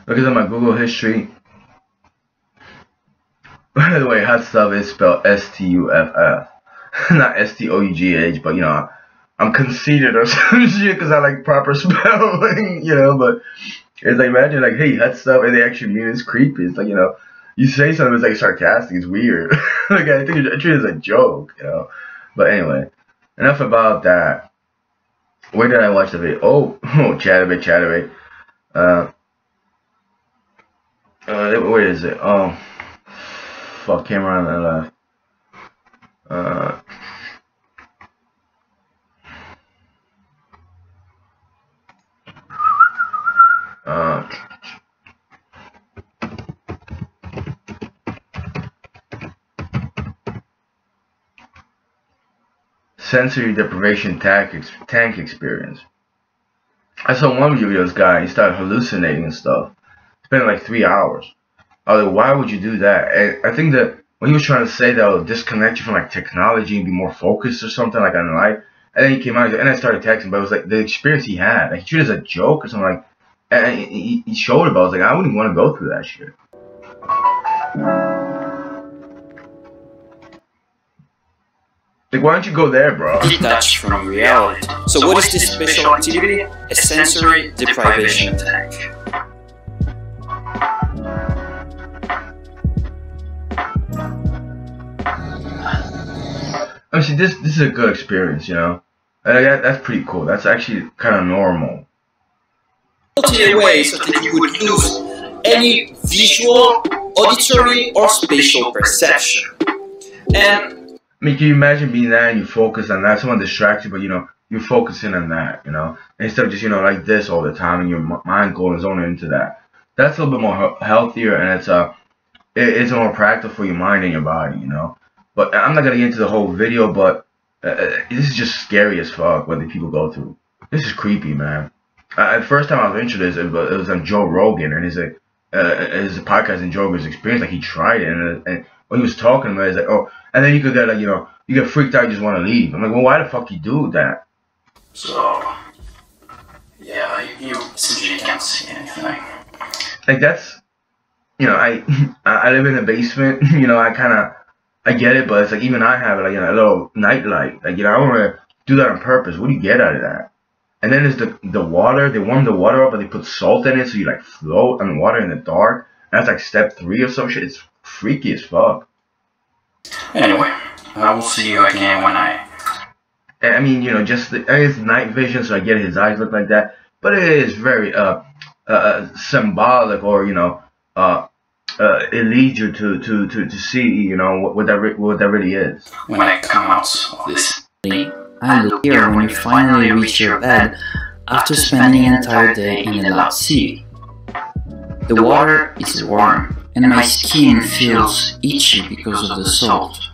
Because of my Google history. By the way, hot stuff is spelled S-T-U-F-F, not S-T-O-U-G-H. But you know, I'm conceited or some shit because I like proper spelling. You know, but it's like imagine like, hey, hot stuff, and they actually mean it's creepy. It's like you say something it's like sarcastic. It's weird. Like I think I treat it as a joke. You know. But anyway, enough about that. Where did I watch the video? Oh, Chatterbait. Where is it? Oh, fuck, camera on the left. Sensory deprivation tank experience. I saw one video of this guy. He started hallucinating and stuff. Spent like 3 hours. I was like, why would you do that? And I think that when he was trying to say that it'll disconnect you from like technology and be more focused or something like on life, and then he came out and I started texting, but it was like the experience he had. Like he treated it as a joke or something like. And he showed it, but I was like, I wouldn't want to go through that shit. Like, why don't you go there, bro? Detached from reality. So what is this special activity? A sensory deprivation tank. I mean, see, this is a good experience, you know? And that's pretty cool. That's actually kind of normal. Way so that you would lose any visual, auditory, or spatial perception. And I mean, can you imagine being that and you focus on that? Someone distracts you, but you're focusing on that, instead of just like this all the time and your mind going zoning into that. That's a little bit more healthier, and it's more practical for your mind and your body, But I'm not gonna get into the whole video, but this is just scary as fuck what the people go through. This is creepy, man. The first time I was introduced, it was on Joe Rogan, and his podcast and Joe Rogan's experience. Like he tried it, and when he was talking about it, he's like, oh, and then you could get like, you get freaked out, you just want to leave. I'm like, well, why the fuck you do that? So, yeah, you essentially can't see anything. Like that's, I live in a basement. I get it, but it's like even I have it, like a little night light. Like I don't want to do that on purpose. What do you get out of that? And then there's the water. They warm the water up, but they put salt in it, so you like float on the water in the dark. And that's like step 3 or some shit. It's freaky as fuck. Anyway, I will see you again when I mean, just it's night vision, so I get his eyes look like that. But it is very symbolic, or it leads you to see what that really is. When I come out of this. And here when you finally reach your bed after spending an entire day in the loud sea. The water is warm and my skin feels itchy because of the salt.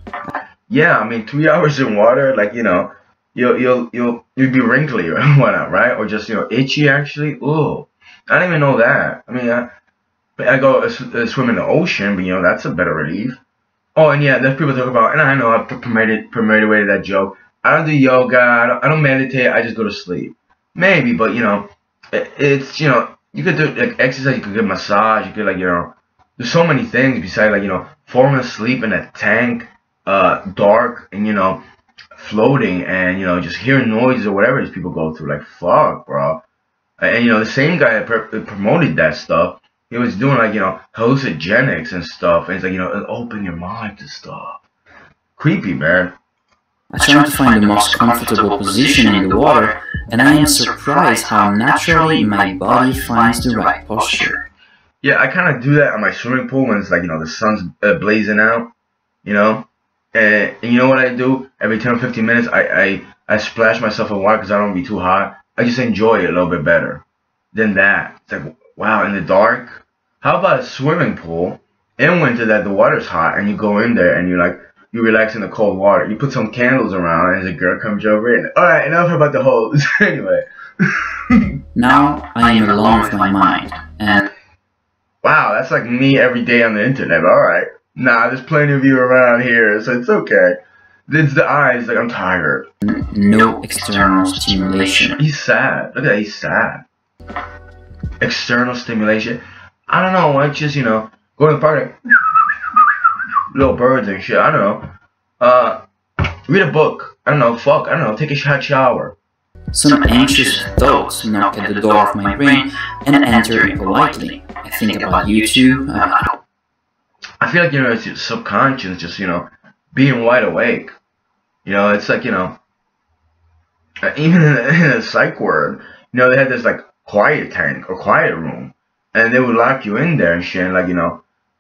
Yeah, I mean 3 hours in water, like you'll be wrinkly or whatnot, right? Or just itchy actually. Ooh, I didn't even know that. I mean I go swim in the ocean, but that's a better relief. Oh, and yeah, there's people talk about, and I know I promoted that joke. I don't do yoga, I don't meditate, I just go to sleep. Maybe, but it's you could do like exercise, you could get massage, you could like there's so many things besides like falling asleep in a tank, dark, and floating, and just hearing noises or whatever these people go through. Like fuck, bro. And the same guy that promoted that stuff, he was doing like hallucinogenics and stuff, and it's like open your mind to stuff. Creepy, man. I try to find the most comfortable position in the water, and I am surprised how naturally my body finds the right posture. Yeah, I kind of do that on my swimming pool when it's like, the sun's blazing out, And you know what I do? Every 10 or 15 minutes, I splash myself in water because I don't want to be too hot. I just enjoy it a little bit better than that. It's like, wow, in the dark? How about a swimming pool in winter that the water's hot and you go in there and you relax in the cold water. You put some candles around and a girl comes over in. Alright, enough about the hose. Anyway. Now I am alone with my mind. And wow, that's like me every day on the internet. Alright. Nah, there's plenty of you around here, so it's okay. It's the eyes, like I'm tired. No external stimulation. He's sad. Look at that, he's sad. External stimulation. I don't know. I just go to the park, like, little birds and shit. I don't know. Read a book. I don't know. Fuck. I don't know. Take a hot shower. Some anxious thoughts knock at the door of my brain and enter impolitely. I think about YouTube. I feel like it's your subconscious just being wide awake. It's like even in a psych ward, they had this like quiet tank or quiet room, and they would lock you in there and shit. And, like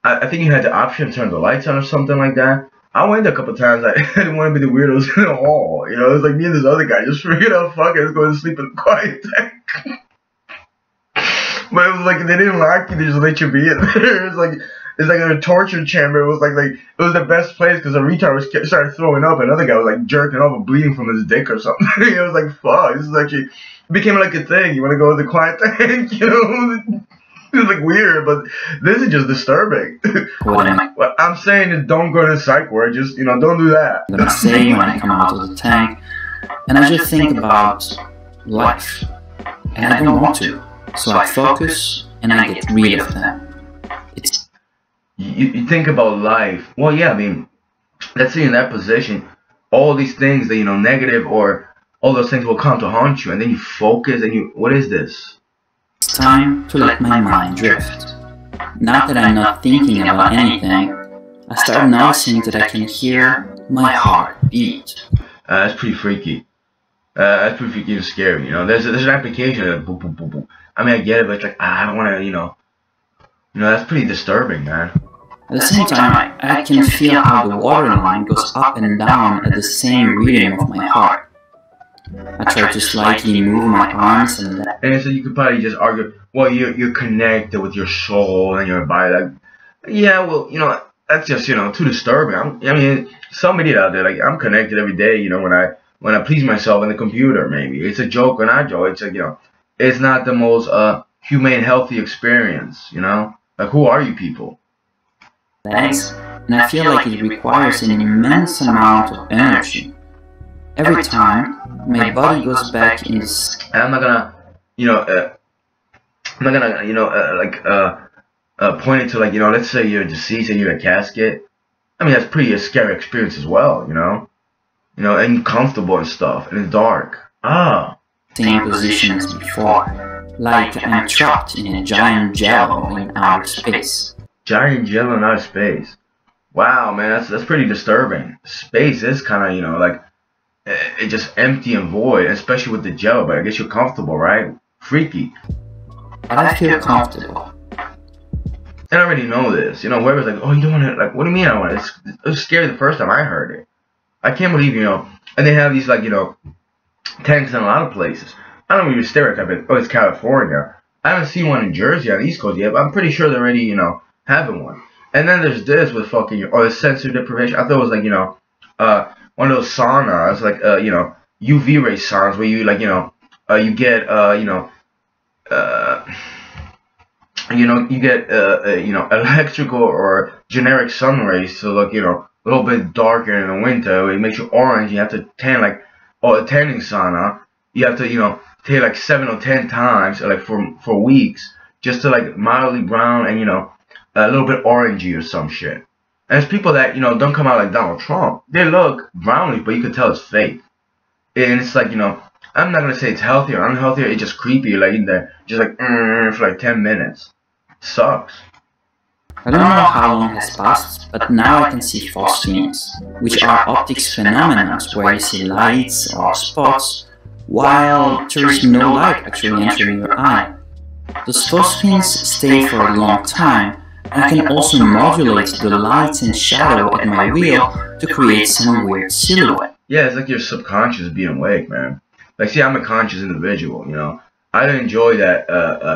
I think you had the option to turn the lights on or something like that. I went there a couple times. I didn't want to be the weirdos in the hall. It was like me and this other guy just figured out, fuck it, let's go to sleep in the quiet tank. But it was like they didn't lock you; they just let you be in there. It's like a torture chamber. It was like it was the best place because the retard started throwing up, and another guy was like jerking off or bleeding from his dick or something. It was like, fuck, this is actually it became like a thing. You want to go to the quiet tank, It was like weird, but this is just disturbing. What I'm saying is, don't go to the psych ward. Just don't do that. I'm gonna say when I come out of the tank, and I just think about life, and I don't want to, so I focus and I get rid of them. You think about life. Well, yeah, I mean, let's say in that position, all these things that negative or all those things will come to haunt you, and then you focus and what is this? It's time to let my mind drift. Now that I'm not thinking about anything, I start noticing that I can hear my heart beat. That's pretty freaky. That's pretty freaky and scary. There's an application that boop, boop, boop, boop. I mean, I get it, but it's like I don't want to. That's pretty disturbing, man. At the same time, I can feel how the waterline goes up and down at the same rhythm of my heart. I try to slightly move my arms and so you could probably just argue, well, you're connected with your soul and your body. Like, yeah, well, that's just too disturbing. I mean, some idiot out there, like, I'm connected every day. When I please myself in the computer, maybe it's a joke or not joke. It's like it's not the most humane, healthy experience. Like, who are you people? Thanks, and I feel like it requires an immense amount of energy. Every time, my body goes back in this. And I'm not gonna, point it to like, let's say you're deceased and you're in a casket. I mean, that's pretty a scary experience as well, and comfortable and stuff, and it's dark. Same position as before, like I'm trapped in a giant jello in outer space. Giant jello in outer space. Wow, man, that's pretty disturbing. Space is kind of, like, it's just empty and void, especially with the jello, but I guess you're comfortable, right? Freaky. But I feel comfortable. And I already know this. Whoever's like, oh, you don't want to, like, what do you mean I want it? It was scary the first time I heard it. I can't believe, and they have these, like, tanks in a lot of places. I don't even stereotype it. Oh, it's California. I haven't seen one in Jersey on the East Coast yet, but I'm pretty sure they're already, having one. And then there's this with fucking, the sensory deprivation. I thought it was like, one of those saunas, like, UV ray saunas where you, like, you get, you get, electrical or generic sun rays to look, a little bit darker in the winter. It makes you orange. You have to tan, like, a tanning sauna. You have to, take like 7 or 10 times, like, for weeks, just to, like, mildly brown and, a little bit orangey or some shit. And there's people that, don't come out like Donald Trump. They look brownish, but you can tell it's fake. And it's like, I'm not going to say it's healthy or unhealthy. It's just creepy. You're like in there, just like, for like 10 minutes. Sucks. I don't know how long has passed, but now I can see phosphines, which are optics phenomena where you see lights or spots, while there is no light actually entering your eye. Those phosphines stay for a long time, and I can also modulate the light and shadow at my wheel to create some weird silhouette. Yeah, it's like your subconscious being awake, man. Like, see, I'm a conscious individual, I don't enjoy that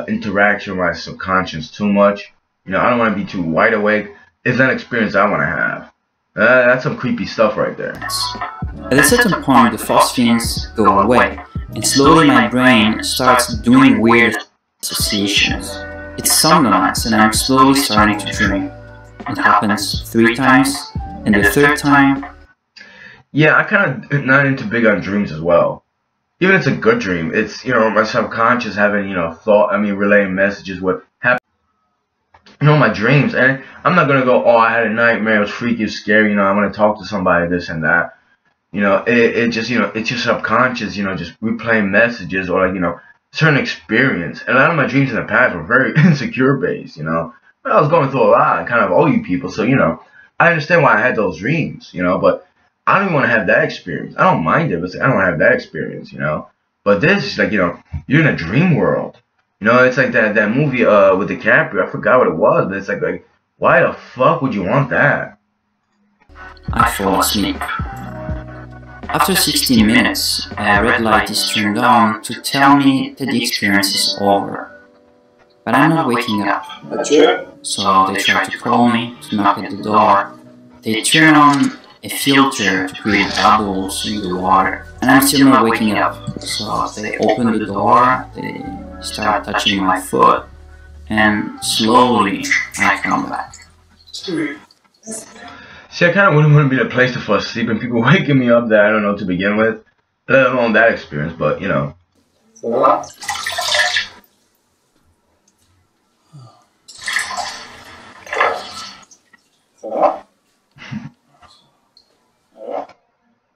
interaction with my subconscious too much. I don't want to be too wide awake. It's an experience I want to have. That's some creepy stuff right there. At a certain point, the phosphines go away, and slowly my brain starts doing weird associations. It's somnolence, and I'm slowly starting to dream. It happens 3 times, and the 3rd time... Yeah, I kind of not into big on dreams as well. Even if it's a good dream, it's, my subconscious having, relaying messages what happened. my dreams. And I'm not gonna go, oh, I had a nightmare, it was freaky, it was scary, I want to talk to somebody, this and that. It just, it's your subconscious, just replaying messages or like, certain experience. And a lot of my dreams in the past were very insecure based, But I was going through a lot, and kind of all you people, so, I understand why I had those dreams, but I don't even want to have that experience. I don't mind it, but I don't have that experience, But this, like, you're in a dream world. It's like that movie with DiCaprio. I forgot what it was, but it's like why the fuck would you want that? I fall asleep. After 16 minutes, a red light is turned on to tell me that the experience is over. But I'm not waking up. So they try to call me, to knock at the door. They turn on a filter to create bubbles in the water. And I'm still not waking up. So they open the door, they start touching my foot, and slowly I come back. See, I kind of wouldn't want to be the place to fall asleep and people waking me up that I don't know to begin with, let alone that experience, but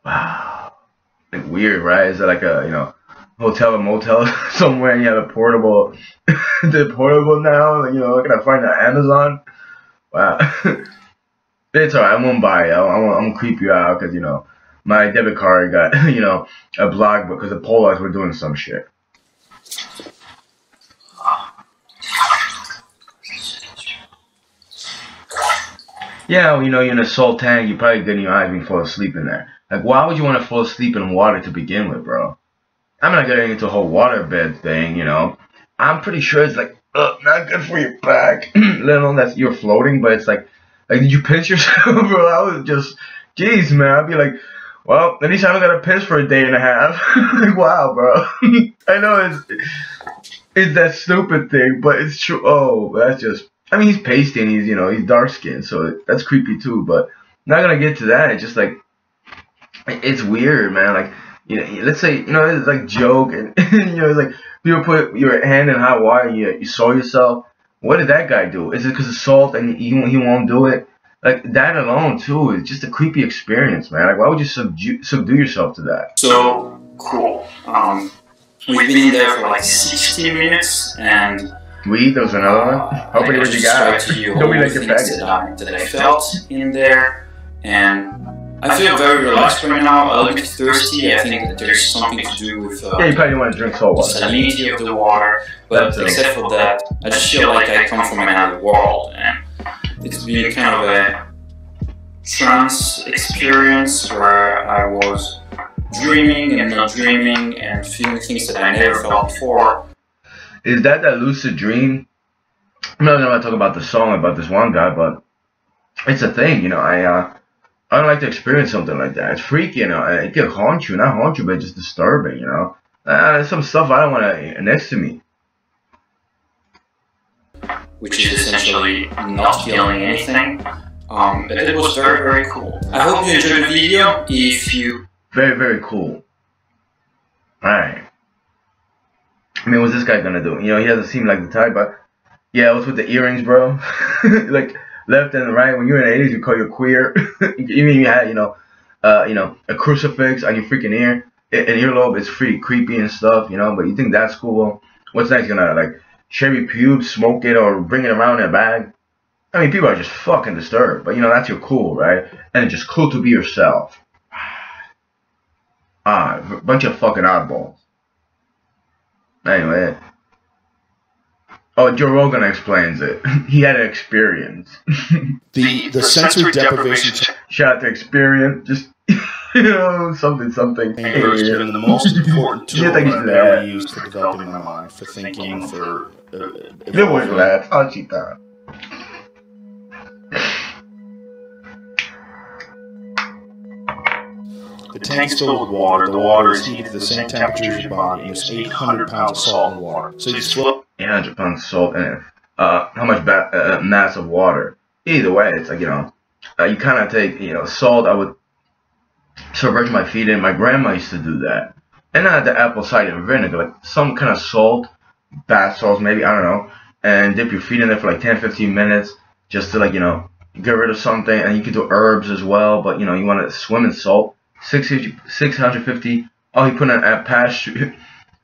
Wow. Like weird, right? Is it like a, hotel or motel somewhere and you have a portable, the portable now, can I find it on Amazon? Wow. It's alright, I won't buy it. I'm gonna creep you out because, my debit card got, a block because the Polars were doing some shit. Yeah, you're in a salt tank, you probably get in your eyes when you fall asleep in there. Like, why would you want to fall asleep in water to begin with, bro? I'm not getting into a whole waterbed thing, I'm pretty sure it's like, not good for your back. Let alone that you're floating, but it's like, did you pinch yourself, bro? I was just, jeez, man. I'd be like, well, at least I don't gotta piss for a day and a half. Like, wow, bro. I know it's that stupid thing, but it's true. Oh, that's just, I mean, he's pasty and he's dark skinned, so that's creepy too, but not gonna get to that. It's just like, it's weird, man. Like, let's say, it's like joke and, it's like people put your hand in hot water and you saw yourself. What did that guy do? Is it because of salt and he won't do it? Like, that alone, too, is just a creepy experience, man. Like, why would you subdue yourself to that? So, cool. We've been in there for like 16 minutes, and... There was another one? Hopefully what you got. Don't be like your faggot. That I felt in there, and I feel very relaxed right now, a little bit thirsty. I think that there's something to do with you probably want to drink salt water. The salinity of the water, but except for that, I just feel like I come from another world, and it's been kind of a trance experience where I was dreaming and not dreaming and feeling things that I never felt before. Is that lucid dream? I'm not going to talk about the song about this one guy, but it's a thing, I don't like to experience something like that. It's freaky, it can haunt you, not haunt you, but just disturbing, some stuff I don't want next to me. Which is essentially not feeling anything. But it was very, very cool. I hope you enjoyed the video. If you... Very, very cool. Alright. I mean, what's this guy gonna do? He doesn't seem like the type, but... Yeah, it was with the earrings, bro. Like... Left and right. When you're in the 80s, you call you queer. Even you had, a crucifix on your freaking ear, an earlobe. It's pretty creepy and stuff, But you think that's cool? What's next? Gonna like cherry pubes, smoke it, or bring it around in a bag? I mean, people are just fucking disturbed. But that's your cool, right? And it's just cool to be yourself. A bunch of fucking oddballs. Anyway. Oh, Joe Rogan explains it. He had an experience. the sensory deprivation. Shout out to experience. Just, something. Has been the most important tool I've ever used for developing my mind, for thinking, for evolving. Oh, chita. The tank's filled with water. The water is heated to the same temperature as your body. And there's 800 pounds of salt in the water. So you just float. 800 pounds of salt and how much mass of water. Either way, it's like, you kind of take, salt. I would submerge my feet in. My grandma used to do that. And not the apple cider vinegar, like some kind of salt, bath salts maybe, I don't know. and dip your feet in it for like 10-15 minutes just to, like, you know, get rid of something. And you can do herbs as well, but, you know, you want to swim in salt. 650. Oh, he put an apostrophe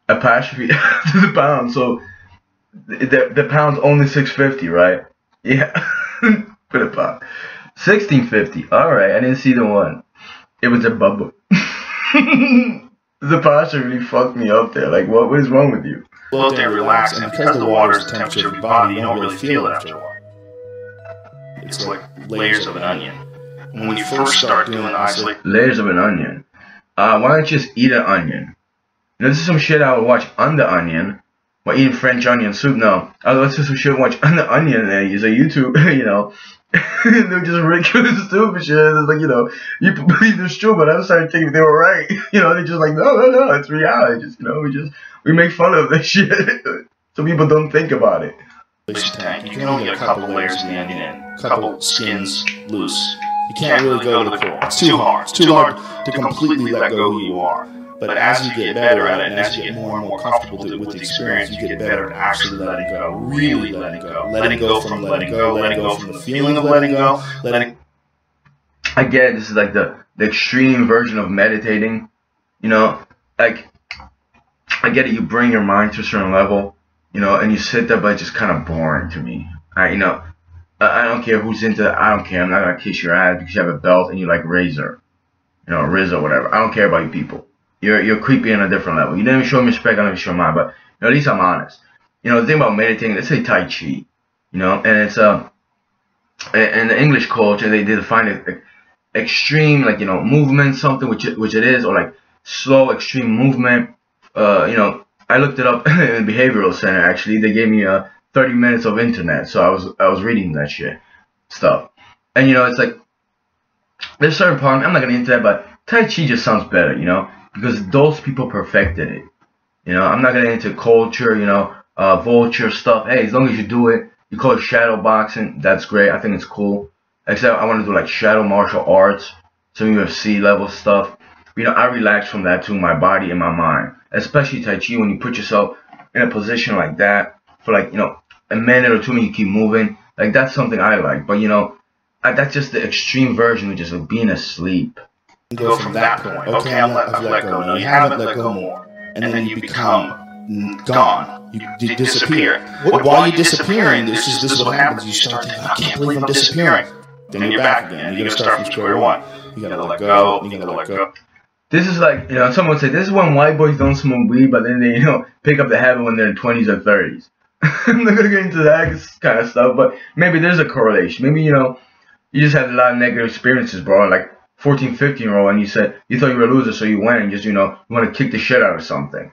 to the pound, so the pound's only 650, right? Yeah. Put a pound. 1650. All right, I didn't see the one. It was a bubble. The posture really fucked me up there. Like, what is wrong with you? Float there, relax, and because the water is the temperature of your body, you don't really feel it after a while. It's like layers of an onion. And when you first start doing the isolation, layers of an onion. Why don't you just eat an onion? You know, this is some shit I would watch on the onion. While eating French onion soup. No, I would listen to some shit watch on the onion and use a YouTube, you know. They're just ridiculous, stupid shit. It's like, you know, you believe it's true, but I started thinking they were right. You know, they're just like, no, it's reality. Just, you know, we make fun of this shit. So people don't think about it. you can only get a couple layers of the onion in, a couple skins loose. You can't really go to the core. It's too hard. It's too hard to completely let go who you are. But as you get better at it, and as you get more and more comfortable with the experience, you get better at actually letting go, really letting go. Letting go from letting go, letting go from the feeling of letting go, letting... I get it. This is like the extreme version of meditating. You know, like, I get it. You bring your mind to a certain level, you know, and you sit there, but it's just kind of boring to me. You know, I don't care who's into it. I don't care. I'm not going to kiss your ass because you have a belt and you like Razor, you know, Rizzo, whatever. I don't care about you people. You're creepy on a different level. You didn't even show me respect, I don't even show mine, but, you know, at least I'm honest. You know, the thing about meditating, let's say Tai Chi, you know, and it's, in the English culture, they define it extreme, like, you know, movement, something, which it is, or like slow, extreme movement. You know, I looked it up in the behavioral center, actually. They gave me 30 minutes of internet, so I was reading that shit, stuff. And, you know, it's like, there's certain problems, I'm not going to get into that, but Tai Chi just sounds better, you know, because those people perfected it. You know, I'm not going to get into culture, you know, vulture stuff. Hey, as long as you do it, you call it shadow boxing, that's great. I think it's cool. Except I want to do like shadow martial arts, some UFC level stuff. You know, I relax from that too, my body and my mind. Especially Tai Chi, when you put yourself in a position like that for like, you know, a minute or two and you keep moving. Like, that's something I like. But, you know, that's just the extreme version of just like being asleep. Go from that point. Okay, I've let go. No, you haven't let go more. And then you become gone. You disappear. While you're disappearing, this is what happens. You start thinking, I can't believe I'm disappearing. Then you're back again. You're going to start from square one. You got to let go. You got to let go. This is like, you know, someone would say, this is when white boys don't smoke weed, but then they, you know, pick up the habit when they're in 20s or 30s. I'm not going to get into that kind of stuff, but maybe there's a correlation. Maybe, you know, you just had a lot of negative experiences, bro. Like 14, 15-year-old, and you said, you thought you were a loser, so you went and just, you know, you want to kick the shit out of something.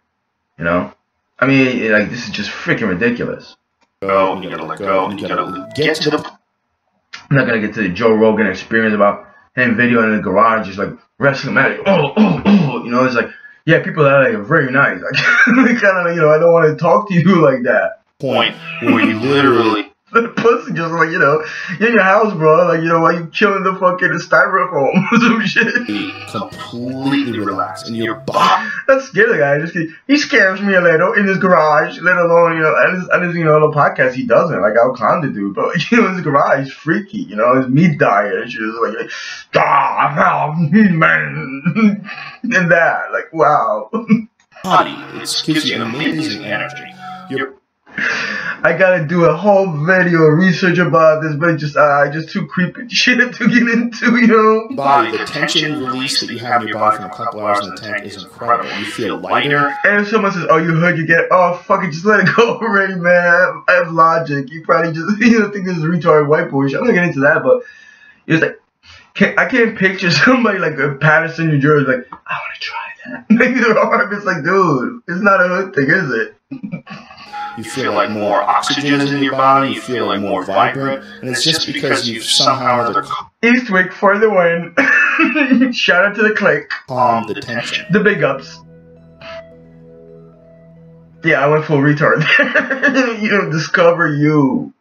You know? I mean, like, this is just freaking ridiculous. Go, you got to let go. You got to get to the... I'm not going to get to the Joe Rogan experience about him videoing in the garage, just like wrestling match. You know, it's like, yeah, people that are like very nice. Like, kind of, you know, I don't want to talk to you like that. Point where you literally... The pussy just like, you know, you're in your house, bro. Like, you know, while you chilling the fucking styrofoam or some shit. Completely relaxed. And your body... That's scary, guy. He scares me a little in his garage, let alone, you know, and his you know, the podcast he doesn't. Like, I'll clown the dude, but, you know, his garage is freaky, you know, his meat diet and shit is like, man. And that, like, wow. Body, it gives you amazing energy. I gotta do a whole video research about this, but it's just too creepy shit to get into, you know? Body, the tension release that you have in your body from a couple hours in the tank is incredible. You feel lighter. And if someone says, oh, you heard, you get, oh, fuck it, just let it go already, man. I have logic. You probably just, you know, think this is retarded white boy shit. I'm not getting into that, but it's like, I can't picture somebody like Patterson, New Jersey, like, I want to try that. Maybe they're hard. It's like, dude, it's not a hood thing, is it? You feel like more oxygen is in your body, you feel like more vibrant, and it's just because you've somehow... Eastwick for the win. Shout out to the clique. Calm the tension. The big ups. Yeah, I went full retard there. You know, discover you.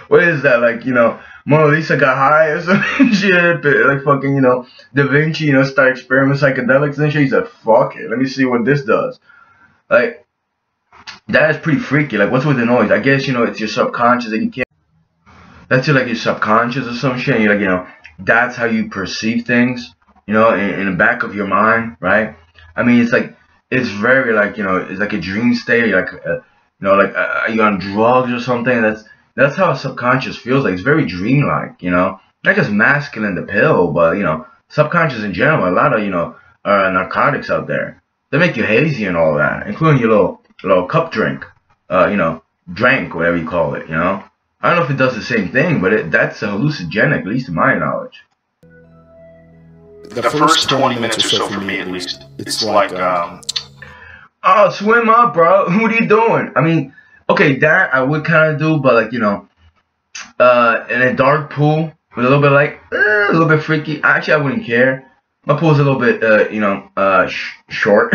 What is that, like, you know, Mona Lisa got high or some shit, like fucking, you know, Da Vinci, you know, started experimenting with psychedelics and shit. He said, fuck it, let me see what this does. Like, That is pretty freaky. Like, what's with the noise? I guess, you know, it's your subconscious that you can't. That's your, like, your subconscious or some shit. And you're like, you know, that's how you perceive things, you know, in the back of your mind, right? I mean, it's like, it's very, like, you know, it's like a dream state. You're like, you know, like, are you on drugs or something? That's how a subconscious feels like. It's very dreamlike, you know. Not just masculine, the pill, but, you know, subconscious in general. A lot of, you know, narcotics out there. They make you hazy and all that, including your little cup drink, you know, drank, whatever you call it, you know. I don't know if it does the same thing, but that's a hallucinogenic, at least to my knowledge. The first 20 minutes or so for me, at least, it's like, oh, swim up, bro. What are you doing? I mean, okay, that I would kind of do, but, like, you know, in a dark pool with a little bit, like, a little bit freaky. Actually, I wouldn't care. My pool's a little bit, you know, short,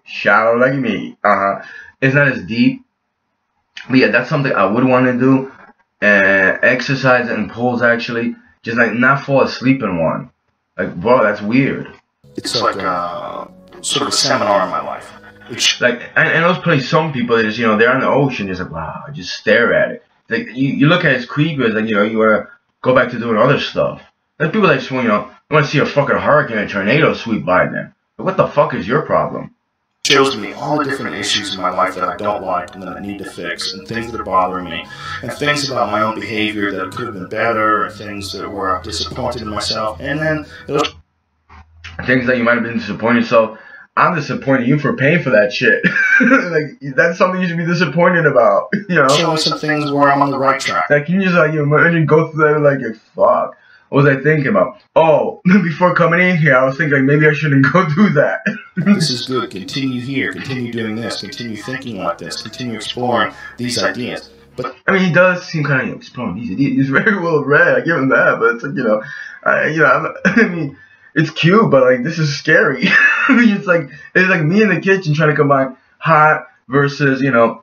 shallow like me. It's not as deep. But yeah, that's something I would want to do. Exercise in pools, actually. Just, like, not fall asleep in one. Like, bro, that's weird. It's like sort of a seminar in my life. Like, and those place some people, just, you know, they're on the ocean, just like, wow, just stare at it. Like, you look at it, it's creepy, it's like, you know, you want to go back to doing other stuff. There's people that just, you know, want to see a fucking hurricane or tornado sweep by them. But what the fuck is your problem? It shows me all the different issues in my life that I don't like and that I need to fix, and things that are bothering me, and things about my own behavior that could have been better, and things that were disappointed in myself, and then things that you might have been disappointed yourself. I'm disappointed you for paying for that shit. Like, that's something you should be disappointed about, you know? Showing some things where I'm on the right track. Like, can you just, like, you know, imagine go through that, like, fuck. What was I thinking about? Oh, before coming in here, I was thinking, like, maybe I shouldn't go do that. This is good. Continue here. Continue doing this. Continue thinking like this. Continue exploring these ideas. But I mean, he does seem kind of exploring these ideas. He's very well read. I give him that, but it's like, you know, I mean, it's cute, but, like, this is scary. I mean, it's like me in the kitchen trying to combine hot versus, you know,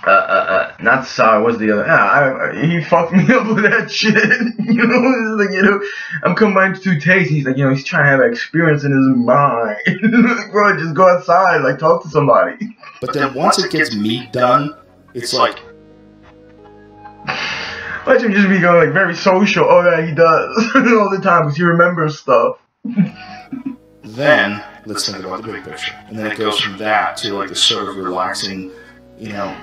not sour. What's the other? He fucked me up with that shit. You know, it's like, you know, I'm combining two tastes. He's like, you know, he's trying to have experience in his mind. Like, bro, just go outside, like, talk to somebody. But then once it gets me done, it's like, watch him just be going, like, very social. Oh yeah, he does all the time because he remembers stuff. Then let's think about the big picture, and then it goes from that to, like, the sort of relaxing, you know,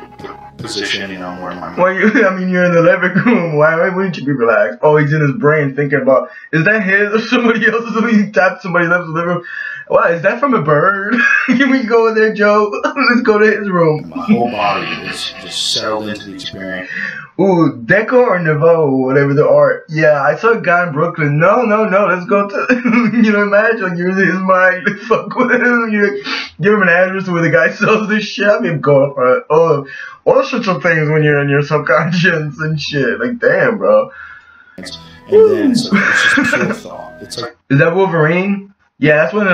position, you know, where am I? Well, I mean, you're in the living room. Why wouldn't you be relaxed? Oh, he's in his brain thinking about, is that his or somebody else's? When he tapped somebody else's living room. Wow, is that from a bird? Can we go in there, Joe? Let's go to his room. My whole body is just settled into the experience. Ooh, Deco or Nouveau, whatever the art. Yeah, I saw a guy in Brooklyn. No, let's go to, you know, imagine, like, you're in his mind, like, fuck with him, you like, give him an address where the guy sells this shit. I mean, going for all sorts of things when you're in your subconscious and shit. Like, damn, bro. And then it's just a pure thought. It's like, is that Wolverine? Yeah, that's when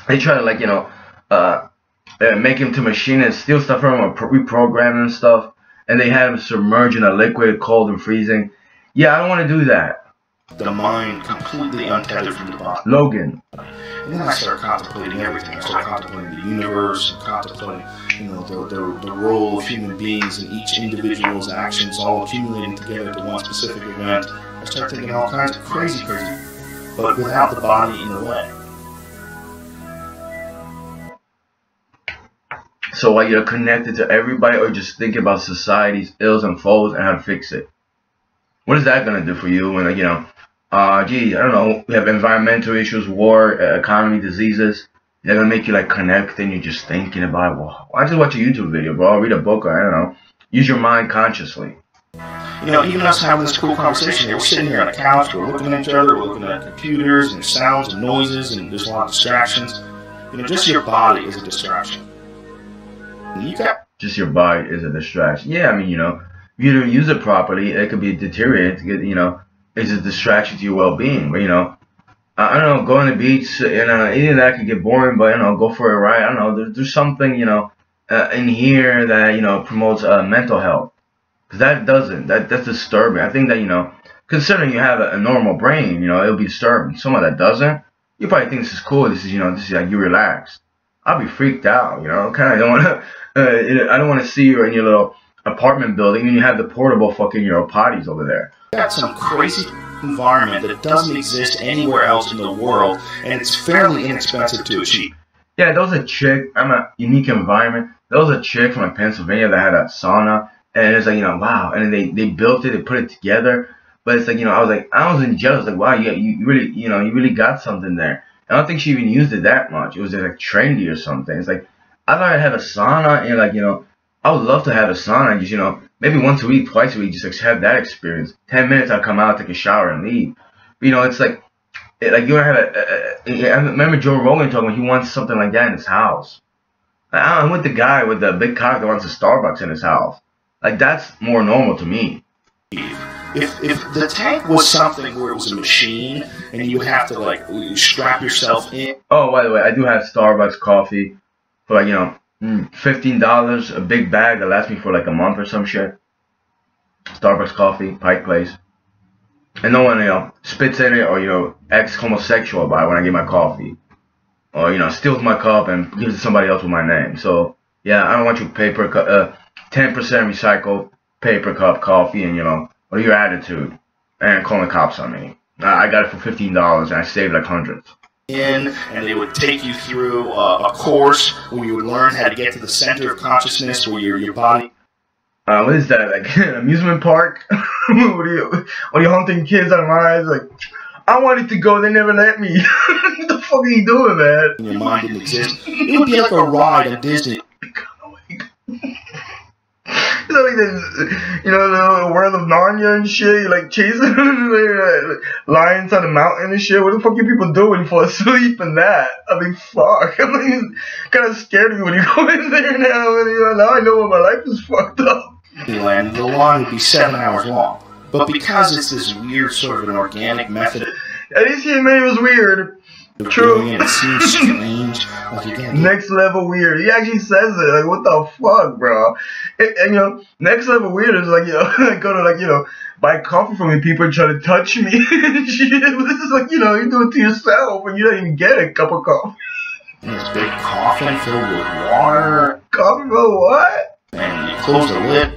they try to, like, you know, make him to machine and steal stuff from him, or reprogram him and stuff. And they had him submerged in a liquid, cold and freezing. Yeah, I don't want to do that. The mind completely untethered from the body. Logan. And then I started contemplating everything. I started contemplating the universe, and contemplating, you know, the role of human beings and each individual's actions all accumulating together to one specific event. I started thinking all kinds of crazy, but without the body in the way. So, like, you're connected to everybody, or just thinking about society's ills and foes and how to fix it? What is that gonna do for you when, like, you know, gee, I don't know, we have environmental issues, war, economy, diseases. They're gonna make you, like, connect, and you're just thinking about it. Well, why don't you watch a YouTube video, bro? Or read a book, or I don't know. Use your mind consciously. You know, even us having this cool conversation, we're sitting here on a couch, we're looking at each other, we're looking at computers and sounds and noises, and there's a lot of distractions. You know, just your body is a distraction. Just your body is a distraction. Yeah, I mean, you know, if you don't use it properly, it could be deteriorating. You know, it's a distraction to your well-being. But, you know, I don't know, go on the beach, you know, even that could get boring, but, you know, go for a ride. I don't know, there's something, you know, in here that, you know, promotes mental health. Because that doesn't, that's disturbing. I think that, you know, considering you have a normal brain, you know, it'll be disturbing. Someone that doesn't, you probably think this is cool. This is, you know, this is like you relaxed. I'll be freaked out. You know, kind of don't want to. I don't want to see you in your little apartment building and you have the portable fucking potties over there. Got some crazy environment that doesn't exist anywhere else in the world, and it's fairly inexpensive to achieve. Yeah, there was a chick. I'm a unique environment. There was a chick from like Pennsylvania that had a sauna, and it's like wow. And then they built it, they put it together. But it's like I wasn't jealous. Like wow, you really you really got something there. I don't think she even used it that much. It was like trendy or something. It's like I thought I'd have a sauna and like I would love to have a sauna and just maybe once a week, twice a week, just like have that experience. 10 minutes, I'll come out, take a shower, and leave. But it's like you don't have I remember Joe Rogan talking about he wants something like that in his house. I'm with the guy with the big cock that wants a Starbucks in his house. Like that's more normal to me. If the tank was something where it was a machine and you have to like strap yourself in. Oh, by the way, I do have Starbucks coffee for like $15, a big bag that lasts me for like a month or some shit. Starbucks coffee, Pike Place. And no one, spits in it or, ex-homosexual by it when I get my coffee. Or, steals my cup and gives it to somebody else with my name. So, yeah, I don't want you 10% recycled paper cup coffee and, what are your attitude? And calling the cops on me. I got it for $15 and I saved like hundreds. And they would take you through a course where you would learn how to get to the center of consciousness where your body... what is that, like an amusement park? what are you hunting kids on rides? Like, I wanted to go, they never let me. What the fuck are you doing, man? Your mind didn't exist. It would be like a ride at Disney. It's like this, the world of Narnia and shit. You're like chasing lions on the mountain and shit. What the fuck you people do when you fall asleep and that? I mean, fuck. I'm kind of scared of you when you go in there now. Now I know my life is fucked up. And the line would be 7 hours long. But because it's this weird sort of an organic method, at least he made it was weird. True. It seems strange. Like again, next level weird. He actually says it. Like, what the fuck, bro? And next level weird is like, I go to buy coffee from me. People try to touch me. Shit. This is like, you do it to yourself, and you don't even get a cup of coffee. And this big coffin filled with water. Coffee filled with what? And you close the lid.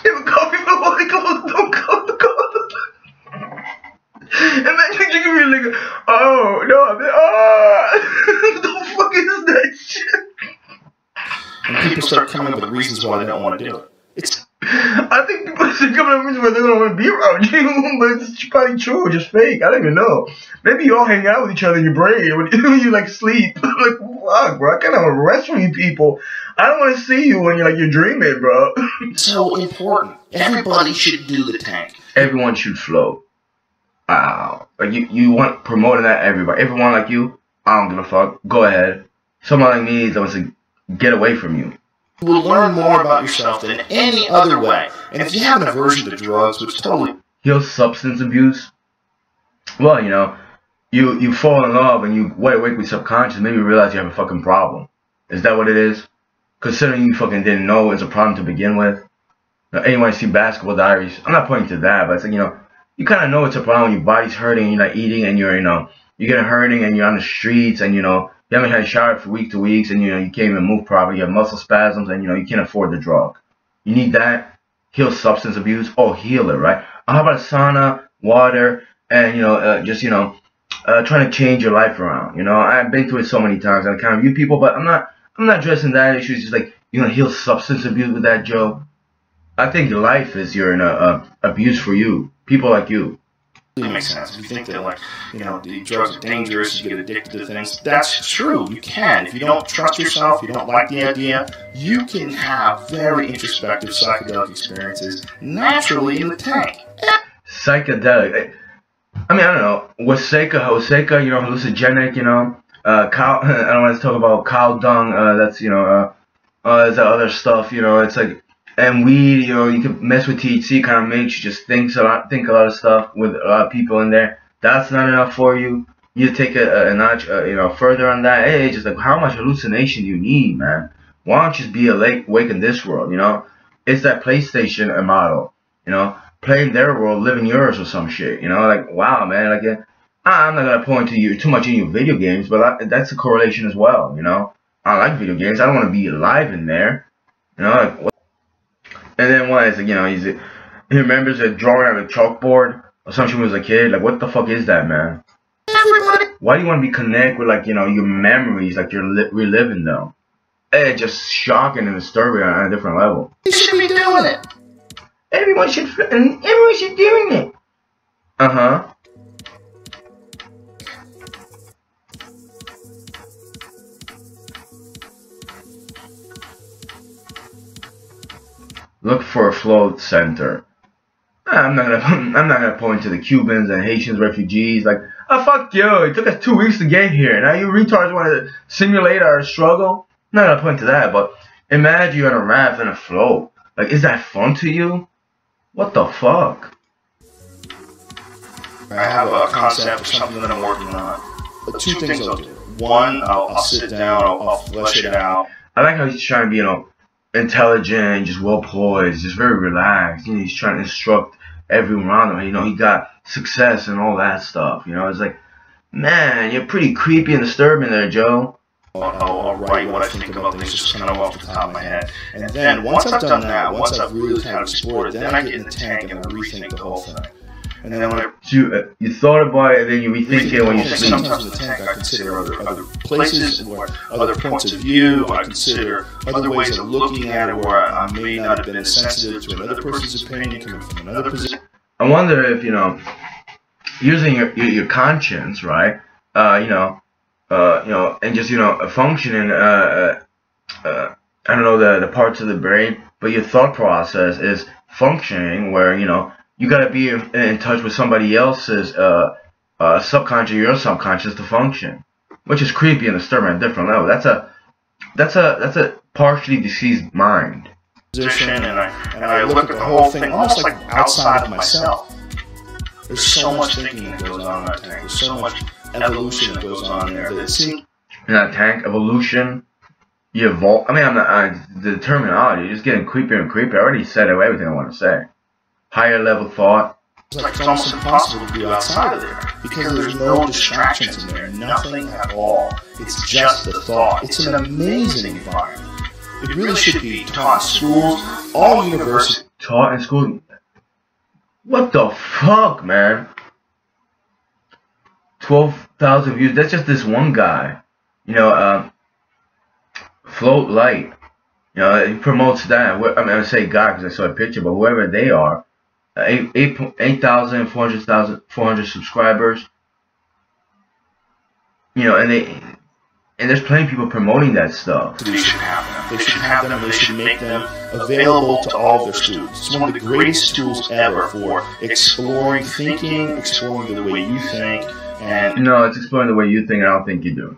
If a coffee filled with water, don't close the coffee. Imagine you can be like, oh, no, what the fuck is that shit? And people start coming up with reasons why they don't want to do it. I think people start coming up with reasons why they don't want to be around you, but it's probably true or just fake. I don't even know. Maybe you all hang out with each other in your brain when you like sleep. Like, fuck, bro, I kind of rest from you people. I don't want to see you when you're dreaming, bro. It's so important. Everybody should do the tank. Everyone should float. Wow. Like you want promoting that everyone like you, I don't give a fuck. Go ahead. Someone like me that wants to get away from you. You will learn more about yourself than any other way. And if you have an aversion to drugs, which totally heal substance abuse, well, you fall in love and you wide awake with subconscious, maybe you realize you have a fucking problem. Is that what it is? Considering you fucking didn't know it's a problem to begin with. Now, anyone see Basketball Diaries? I'm not pointing to that, but it's like, you kind of know it's a problem when your body's hurting and you're not eating and you're getting hurting and you're on the streets and you haven't had a shower for weeks to weeks and you can't even move properly. You have muscle spasms and you can't afford the drug. You need that. Heal substance abuse. Oh, heal it, right? How about a sauna, water, and trying to change your life around. I've been through it so many times and I kind of view people, but I'm not addressing that issue. It's just like you're gonna heal substance abuse with that, Joe. I think your life is your abuse for you. People like you. It makes sense. If you think that, the drugs are dangerous, you get addicted to things, that's true. You can. If you don't trust yourself, you don't like the idea, you can have very introspective psychedelic experiences naturally in the tank. Psychedelic. I mean, I don't know. Waseka, hallucinogenic, cow, I don't want to talk about cow dung, that's, there's that other stuff, it's like, and weed, you can mess with THC, kind of makes you just think a lot of stuff with a lot of people in there. That's not enough for you. You take a notch, further on that. Hey, just like how much hallucination do you need, man? Why don't you just be awake in this world? It's that PlayStation model. Play in their world, live in yours or some shit. Like wow, man. Like I'm not gonna point to you too much in your video games, but that's a correlation as well. You know, I like video games. I don't want to be alive in there. You know, like, what? And then what is it? You know, he remembers a drawing on a chalkboard or something when he was a kid. Like, what the fuck is that, man? Why do you want to be connected with, like, you know, your memories, like you're reliving them? It's just shocking and disturbing on a different level. You should be doing it. Everyone should doing it. Look for a float center. I'm not gonna point to the Cubans and Haitians refugees. Like, oh fuck you! It took us 2 weeks to get here. Now you retards want to simulate our struggle. I'm not gonna point to that. But imagine you're on a raft and a float. Like, is that fun to you? What the fuck? I have a concept or something that I'm working on. But two things I'll do. One, I'll sit down, I'll flesh it out. I like how he's trying to be, you know, intelligent, just well poised, just very relaxed. You know, he's trying to instruct everyone around him. You know, he got success and all that stuff. You know, it's like, man, you're pretty creepy and disturbing there, Joe. I'll write what I think about things just kind of off the top of my head. And then once I've done that, once I've really kind of explored it, then I get in the tank and I rethink the whole thing. And then when you thought about it and then you rethink it when you sleep. Sometimes in the tank I consider other places, or other points of view, I consider other ways of looking at it where I may not have been as sensitive to another person's opinion coming from another position. I wonder if, you know, using your conscience, right? You know, and just, you know, functioning, I don't know the parts of the brain, but your thought process is functioning where, you know, you gotta be in touch with somebody else's subconscious, your subconscious to function, which is creepy and disturbing at a different level. That's a partially diseased mind. And I look at the whole thing almost like outside of myself. There's so much thinking that goes on in that tank. There's so much evolution that goes on there. That seems in that tank, evolution, you evolve. I mean, I'm not the terminology. You're just getting creepier and creepier. I already said everything I want to say. Higher level thought. It's almost impossible to do outside of there because there's no distractions in there, nothing at all. It's just the thought. It's an amazing environment. It really should be taught in schools, all universities. Taught in school? What the fuck, man? 12,000 views. That's just this one guy. You know, Float Light. You know, he promotes that. I mean, I say guy because I saw a picture, but whoever they are. 8,400 subscribers. You know, and there's plenty of people promoting that stuff. They should have them. They should have them, and they should make them available to all of their students. It's one of the greatest tools ever for exploring thinking, exploring the way you think, and no, it's exploring the way you think, and I don't think you do.